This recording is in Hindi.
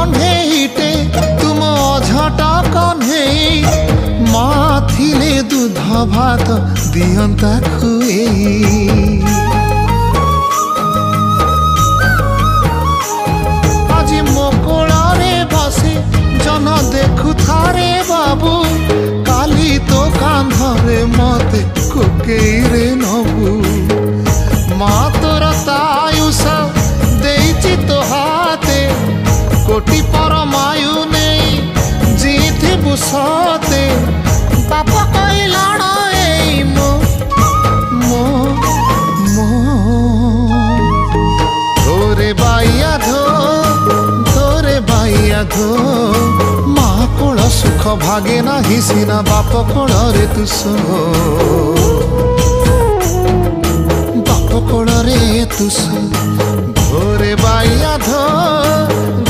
कन्हेईटे तुम अझटा कन्हेई मा थिले दूध भात दियंता खुएई आज मो कोଳରେ बसी जन देखु थारे बाबू काली तो कांधरे मते कोकेई रे नबू मा तोर तायुष देइछि तो हाते कोटि परमायु नहीं जीथि बुसते बाप कहलाण ए मो मो मो धोरे बाइया धो माँ कोल सुख भागे नाही सीना बाप कोल रे तु सो बाप कोल रे तु सो धोरे बाइया धो